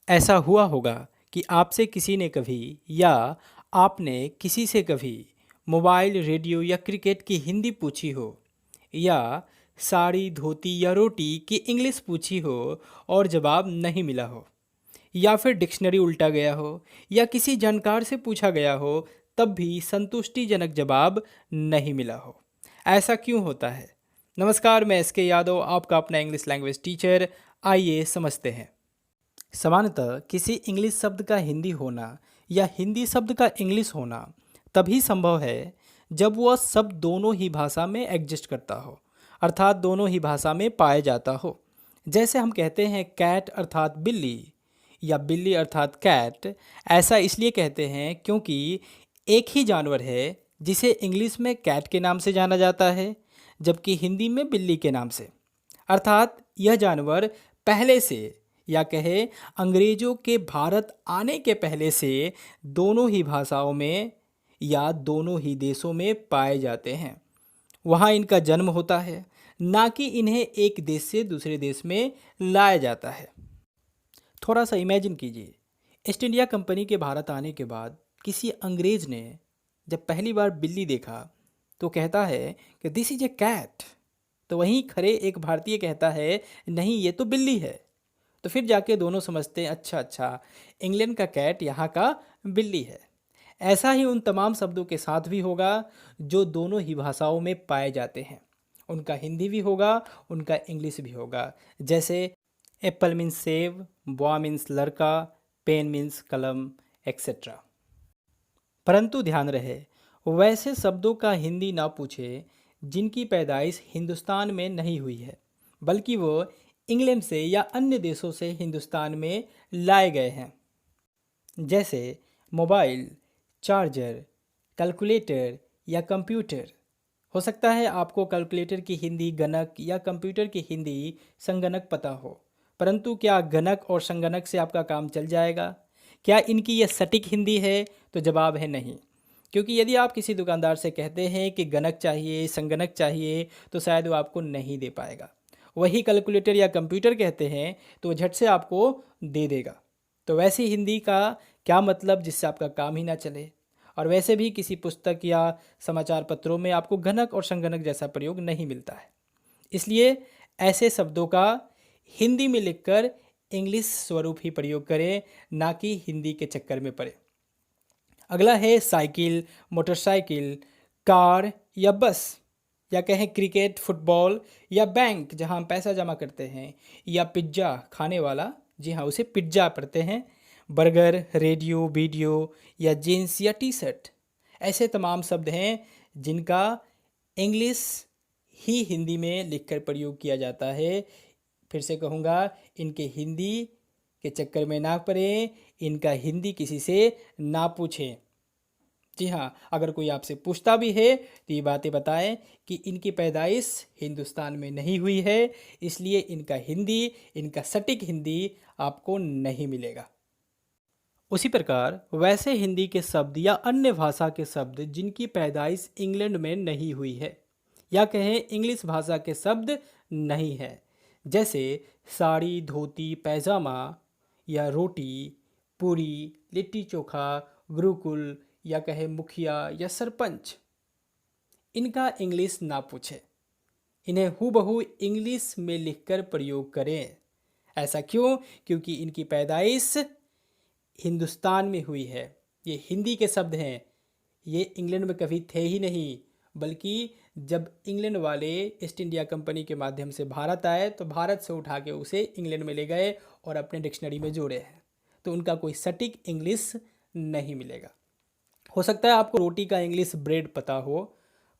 ऐसा हुआ होगा कि आपसे किसी ने कभी या आपने किसी से कभी मोबाइल, रेडियो या क्रिकेट की हिंदी पूछी हो, या साड़ी, धोती या रोटी की इंग्लिश पूछी हो और जवाब नहीं मिला हो, या फिर डिक्शनरी उल्टा गया हो, या किसी जानकार से पूछा गया हो तब भी संतुष्टिजनक जवाब नहीं मिला हो। ऐसा क्यों होता है? नमस्कार, मैं एस के यादव, आपका अपना इंग्लिश लैंग्वेज टीचर। आइए समझते हैं। सामान्यतः किसी इंग्लिश शब्द का हिंदी होना या हिंदी शब्द का इंग्लिश होना तभी संभव है जब वह शब्द दोनों ही भाषा में एग्जिस्ट करता हो, अर्थात दोनों ही भाषा में पाया जाता हो। जैसे हम कहते हैं कैट अर्थात बिल्ली, या बिल्ली अर्थात कैट। ऐसा इसलिए कहते हैं क्योंकि एक ही जानवर है जिसे इंग्लिश में कैट के नाम से जाना जाता है, जबकि हिंदी में बिल्ली के नाम से। अर्थात यह जानवर पहले से, या कहे अंग्रेजों के भारत आने के पहले से, दोनों ही भाषाओं में या दोनों ही देशों में पाए जाते हैं। वहाँ इनका जन्म होता है, ना कि इन्हें एक देश से दूसरे देश में लाया जाता है। थोड़ा सा इमेजिन कीजिए, ईस्ट इंडिया कंपनी के भारत आने के बाद किसी अंग्रेज ने जब पहली बार बिल्ली देखा तो कहता है कि दिस इज ए कैट। तो वहीं खरे एक भारतीय कहता है नहीं, ये तो बिल्ली है। तो फिर जाके दोनों समझते हैं अच्छा अच्छा, इंग्लैंड का कैट, यहाँ का बिल्ली है। ऐसा ही उन तमाम शब्दों के साथ भी होगा जो दोनों ही भाषाओं में पाए जाते हैं। उनका हिंदी भी होगा, उनका इंग्लिश भी होगा। जैसे Apple means save, boy means लड़का, पेन मीन्स कलम, एक्सेट्रा। परंतु ध्यान रहे, वैसे शब्दों का हिंदी ना पूछे जिनकी पैदाइश हिंदुस्तान में नहीं हुई है, बल्कि वो इंग्लैंड से या अन्य देशों से हिंदुस्तान में लाए गए हैं। जैसे मोबाइल, चार्जर, कैलकुलेटर या कंप्यूटर। हो सकता है आपको कैलकुलेटर की हिंदी गणक या कंप्यूटर की हिंदी संगणक पता हो, परंतु क्या गणक और संगणक से आपका काम चल जाएगा? क्या इनकी यह सटीक हिंदी है? तो जवाब है नहीं। क्योंकि यदि आप किसी दुकानदार से कहते हैं कि गणक चाहिए, संगणक चाहिए, तो शायद वो आपको नहीं दे पाएगा। वही कैलकुलेटर या कंप्यूटर कहते हैं तो वो झट से आपको दे देगा। तो वैसी हिंदी का क्या मतलब जिससे आपका काम ही ना चले? और वैसे भी किसी पुस्तक या समाचार पत्रों में आपको गणक और संगणक जैसा प्रयोग नहीं मिलता है। इसलिए ऐसे शब्दों का हिंदी में लिखकर इंग्लिश स्वरूप ही प्रयोग करें, ना कि हिंदी के चक्कर में पड़े। अगला है साइकिल, मोटरसाइकिल, कार या बस, या कहें क्रिकेट, फुटबॉल या बैंक जहां हम पैसा जमा करते हैं, या पिज्ज़ा खाने वाला, जी हाँ उसे पिज्ज़ा पढ़ते हैं, बर्गर, रेडियो, वीडियो या जीन्स या टी शर्ट। ऐसे तमाम शब्द हैं जिनका इंग्लिश ही हिंदी में लिखकर प्रयोग किया जाता है। फिर से कहूँगा, इनके हिंदी के चक्कर में ना पड़ें, इनका हिंदी किसी से ना पूछें। जी हाँ, अगर कोई आपसे पूछता भी है तो ये बातें बताएं कि इनकी पैदाइश हिंदुस्तान में नहीं हुई है, इसलिए इनका हिंदी, इनका सटीक हिंदी आपको नहीं मिलेगा। उसी प्रकार वैसे हिंदी के शब्द या अन्य भाषा के शब्द जिनकी पैदाइश इंग्लैंड में नहीं हुई है, या कहें इंग्लिश भाषा के शब्द नहीं है, जैसे साड़ी, धोती, पैजामा या रोटी, पूरी, लिट्टी चोखा, गुरुकुल या कहें मुखिया या सरपंच। इनका इंग्लिश ना पूछें, इन्हें हूबहू इंग्लिश में लिखकर प्रयोग करें। ऐसा क्यों? क्योंकि इनकी पैदाइश हिंदुस्तान में हुई है। ये हिंदी के शब्द हैं, ये इंग्लैंड में कभी थे ही नहीं, बल्कि जब इंग्लैंड वाले ईस्ट इंडिया कंपनी के माध्यम से भारत आए तो भारत से उठा के उसे इंग्लैंड में ले गए और अपने डिक्शनरी में जोड़े हैं। तो उनका कोई सटीक इंग्लिश नहीं मिलेगा। हो सकता है आपको रोटी का इंग्लिश ब्रेड पता हो,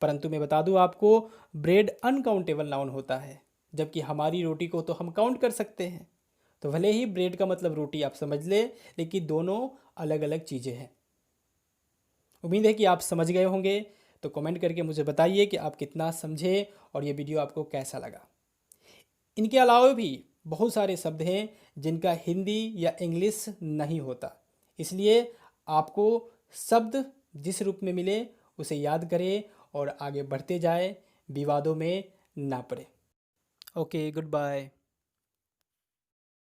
परंतु मैं बता दूं आपको, ब्रेड अनकाउंटेबल नाउन होता है, जबकि हमारी रोटी को तो हम काउंट कर सकते हैं। तो भले ही ब्रेड का मतलब रोटी आप समझ ले, लेकिन दोनों अलग अलग चीज़ें हैं। उम्मीद है कि आप समझ गए होंगे। तो कमेंट करके मुझे बताइए कि आप कितना समझे और ये वीडियो आपको कैसा लगा। इनके अलावा भी बहुत सारे शब्द हैं जिनका हिंदी या इंग्लिश नहीं होता, इसलिए आपको शब्द जिस रूप में मिले उसे याद करें और आगे बढ़ते जाए, विवादों में ना पड़े। Okay, good bye.